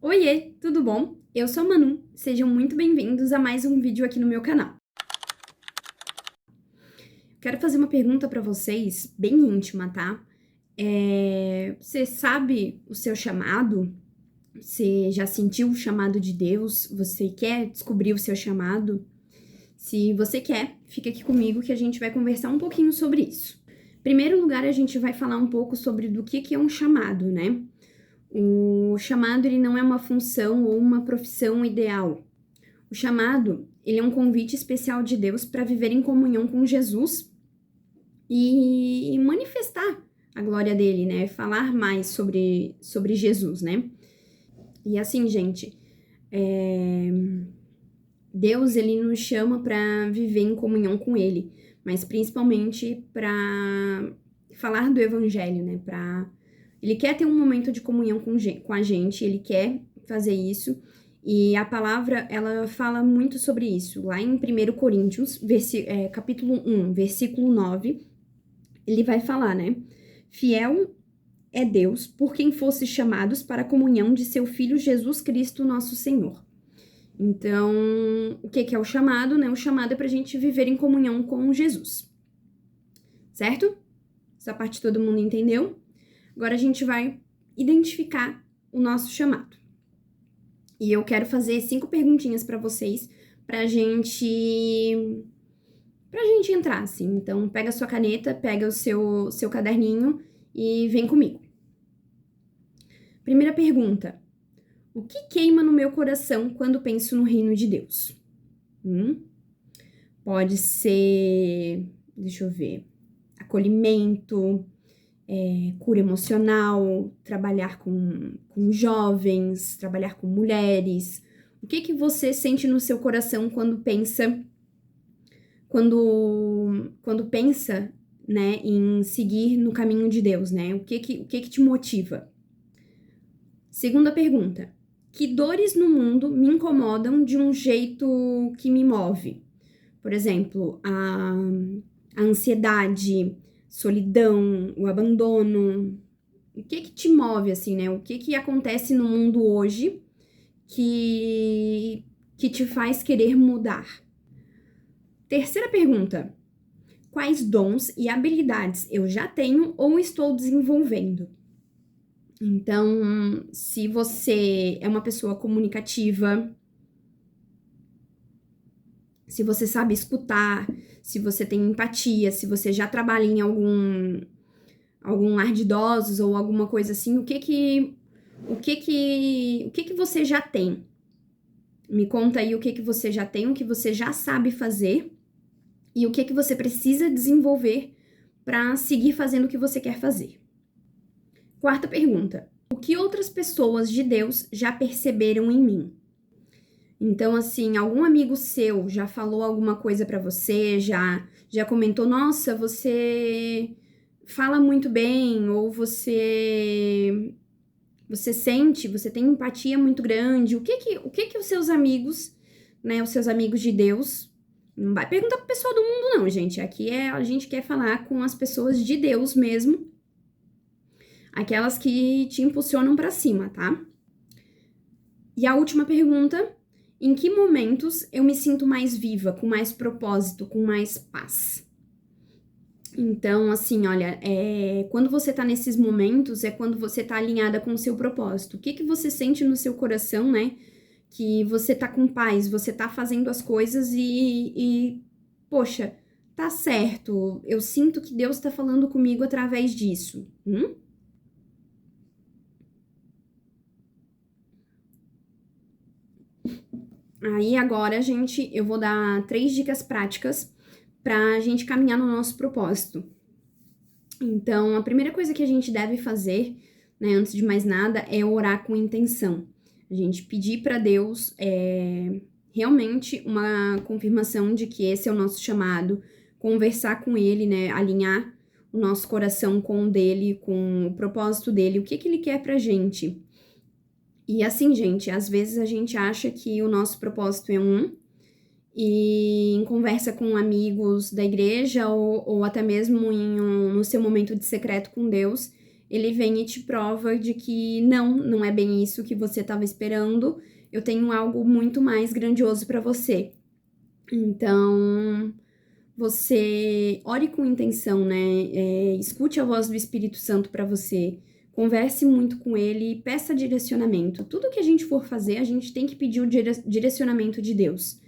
Oiê, tudo bom? Eu sou a Manu, sejam muito bem-vindos a mais um vídeo aqui no meu canal. Quero fazer uma pergunta pra vocês, bem íntima, tá? Você sabe o seu chamado? Você já sentiu o chamado de Deus? Você quer descobrir o seu chamado? Se você quer, fica aqui comigo que a gente vai conversar um pouquinho sobre isso. Em primeiro lugar, a gente vai falar um pouco sobre do que é um chamado, né? O chamado, ele não é uma função ou uma profissão ideal. O chamado, ele é um convite especial de Deus para viver em comunhão com Jesus e manifestar a glória dele, né? Falar mais sobre Jesus, né? E assim, gente, Deus, ele nos chama para viver em comunhão com ele, mas principalmente para falar do evangelho, né? Ele quer ter um momento de comunhão com a gente, ele quer fazer isso. E a palavra, ela fala muito sobre isso. Lá em 1 Coríntios, capítulo 1, versículo 9, ele vai falar, né? Fiel é Deus por quem fosse chamados para a comunhão de seu Filho Jesus Cristo, nosso Senhor. Então, o que é o chamado, né? O chamado é pra gente viver em comunhão com Jesus. Certo? Essa parte todo mundo entendeu? Agora a gente vai identificar o nosso chamado. E eu quero fazer 5 perguntinhas pra vocês pra gente entrar, assim. Então, pega a sua caneta, pega o seu caderninho e vem comigo. Primeira pergunta. O que queima no meu coração quando penso no reino de Deus? Pode ser, deixa eu ver, acolhimento, cura emocional, trabalhar com jovens, trabalhar com mulheres. O que você sente no seu coração quando pensa, né, em seguir no caminho de Deus, né? O que te motiva? Segunda pergunta. Que dores no mundo me incomodam de um jeito que me move? Por exemplo, a ansiedade, solidão, o abandono. O que te move, assim, né? O que acontece no mundo hoje que te faz querer mudar? Terceira pergunta. Quais dons e habilidades eu já tenho ou estou desenvolvendo? Então, se você é uma pessoa comunicativa, se você sabe escutar, se você tem empatia, se você já trabalha em algum lar de idosos ou alguma coisa assim, o que você já tem? Me conta aí o que você já tem, o que você já sabe fazer e o que você precisa desenvolver para seguir fazendo o que você quer fazer. Quarta pergunta. O que outras pessoas de Deus já perceberam em mim? Então, assim, algum amigo seu já falou alguma coisa pra você, já comentou, nossa, você fala muito bem, ou você sente, você tem empatia muito grande. O que os seus amigos, né, os seus amigos de Deus, não vai perguntar pro pessoal do mundo não, gente. Aqui a gente quer falar com as pessoas de Deus mesmo, aquelas que te impulsionam pra cima, tá? E a última pergunta, em que momentos eu me sinto mais viva, com mais propósito, com mais paz? Então, assim, olha, quando você tá nesses momentos, é quando você tá alinhada com o seu propósito. O que você sente no seu coração, né? Que você tá com paz, você tá fazendo as coisas poxa, tá certo, eu sinto que Deus tá falando comigo através disso. Aí agora, gente, eu vou dar 3 dicas práticas pra gente caminhar no nosso propósito. Então, a primeira coisa que a gente deve fazer, né, antes de mais nada, é orar com intenção. A gente pedir pra Deus realmente uma confirmação de que esse é o nosso chamado, conversar com Ele, né, alinhar o nosso coração com o dele, com o propósito dele, o que Ele quer pra gente. E assim, gente, às vezes a gente acha que o nosso propósito é e em conversa com amigos da igreja ou até mesmo no seu momento de secreto com Deus, ele vem e te prova de que não é bem isso que você estava esperando, eu tenho algo muito mais grandioso para você. Então, você ore com intenção, né? Escute a voz do Espírito Santo para você. Converse muito com ele e peça direcionamento. Tudo que a gente for fazer, a gente tem que pedir o direcionamento de Deus.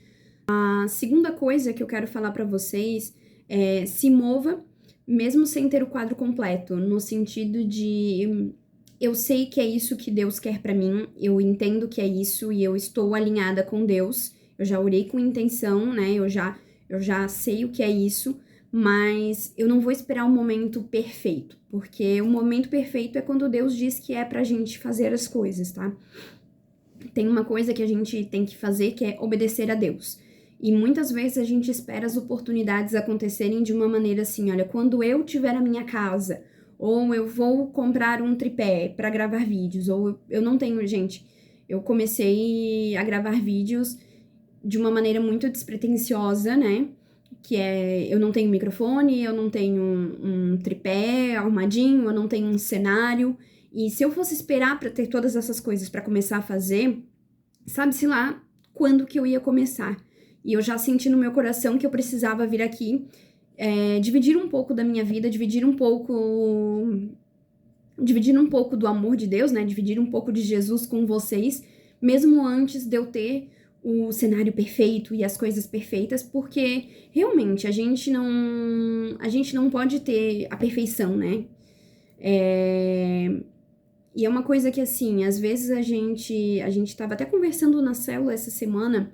A segunda coisa que eu quero falar para vocês é se mova, mesmo sem ter o quadro completo, no sentido de eu sei que é isso que Deus quer para mim, eu entendo que é isso e eu estou alinhada com Deus. Eu já orei com intenção, né? Eu já sei o que é isso, mas eu não vou esperar o momento perfeito, porque o momento perfeito é quando Deus diz que é pra gente fazer as coisas, tá? Tem uma coisa que a gente tem que fazer que é obedecer a Deus. E muitas vezes a gente espera as oportunidades acontecerem de uma maneira assim, olha, quando eu tiver a minha casa, ou eu vou comprar um tripé para gravar vídeos, ou eu não tenho, gente, eu comecei a gravar vídeos de uma maneira muito despretensiosa, né? Que é, eu não tenho microfone, eu não tenho um tripé arrumadinho, eu não tenho um cenário. E se eu fosse esperar para ter todas essas coisas para começar a fazer, sabe-se lá quando que eu ia começar. E eu já senti no meu coração que eu precisava vir aqui, dividir um pouco da minha vida, dividir um pouco do amor de Deus, né? Dividir um pouco de Jesus com vocês, mesmo antes de eu ter o cenário perfeito e as coisas perfeitas, porque realmente a gente não pode ter a perfeição, né? E é uma coisa que, assim, às vezes a gente tava até conversando na célula essa semana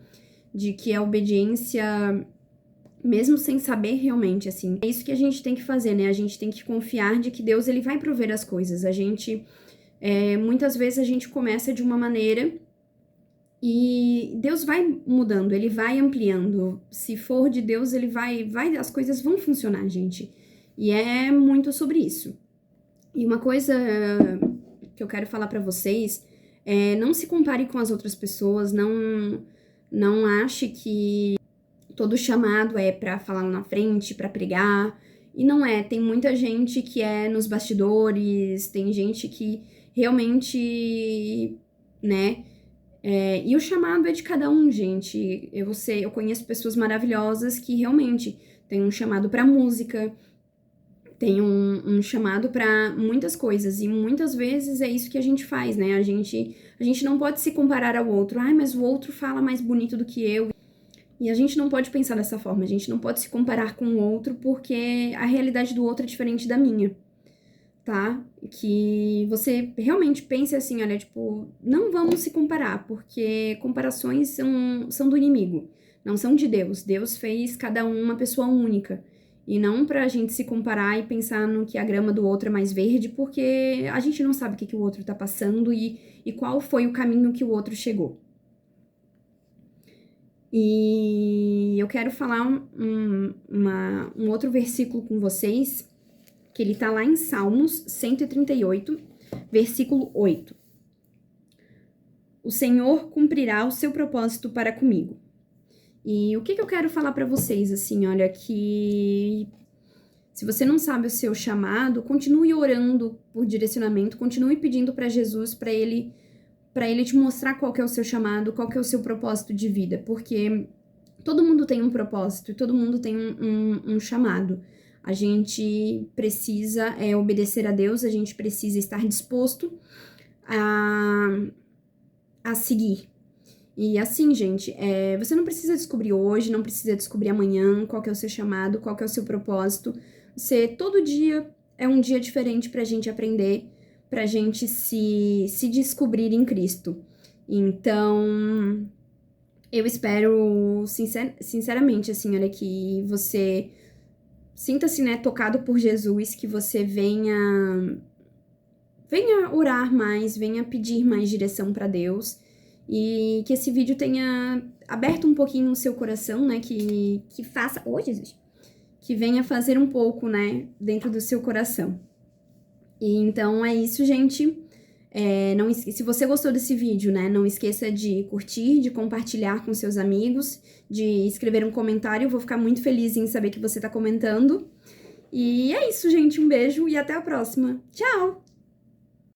de que a obediência, mesmo sem saber realmente, assim, é isso que a gente tem que fazer, né? A gente tem que confiar de que Deus, ele vai prover as coisas. Muitas vezes a gente começa de uma maneira e Deus vai mudando, ele vai ampliando. Se for de Deus, ele vai, as coisas vão funcionar, gente. E é muito sobre isso. E uma coisa que eu quero falar pra vocês é não se compare com as outras pessoas, não ache que todo chamado é pra falar lá na frente, pra pregar. E não é, tem muita gente que é nos bastidores, tem gente que realmente, né? E o chamado é de cada um, gente. Eu conheço pessoas maravilhosas que realmente têm um chamado pra música, tem um chamado pra muitas coisas. E muitas vezes é isso que a gente faz, né? A gente não pode se comparar ao outro. Ai, mas o outro fala mais bonito do que eu. E a gente não pode pensar dessa forma. A gente não pode se comparar com o outro porque a realidade do outro é diferente da minha. Tá? Que você realmente pense assim, olha, tipo, não vamos se comparar, porque comparações são do inimigo, não são de Deus. Deus fez cada um uma pessoa única. E não pra gente se comparar e pensar no que a grama do outro é mais verde, porque a gente não sabe o que o outro tá passando e qual foi o caminho que o outro chegou. E eu quero falar um outro versículo com vocês, que ele tá lá em Salmos 138, versículo 8. O Senhor cumprirá o seu propósito para comigo. E o que eu quero falar para vocês, assim, olha, que se você não sabe o seu chamado, continue orando por direcionamento, continue pedindo para Jesus, para ele te mostrar qual que é o seu chamado, qual que é o seu propósito de vida, porque todo mundo tem um propósito e todo mundo tem um chamado. A gente precisa obedecer a Deus, a gente precisa estar disposto a seguir. E assim, gente, você não precisa descobrir hoje, não precisa descobrir amanhã qual que é o seu chamado, qual que é o seu propósito. Todo dia é um dia diferente pra gente aprender, pra gente se descobrir em Cristo. Então, eu espero, sinceramente, assim, olha, que você sinta-se, né, tocado por Jesus, que você venha orar mais, venha pedir mais direção pra Deus e que esse vídeo tenha aberto um pouquinho o seu coração, né, que faça... Ô, Jesus! Que venha fazer um pouco, né, dentro do seu coração. E então é isso, gente. Se você gostou desse vídeo, né, não esqueça de curtir, de compartilhar com seus amigos, de escrever um comentário. Eu vou ficar muito feliz em saber que você tá comentando. E é isso, gente. Um beijo e até a próxima. Tchau!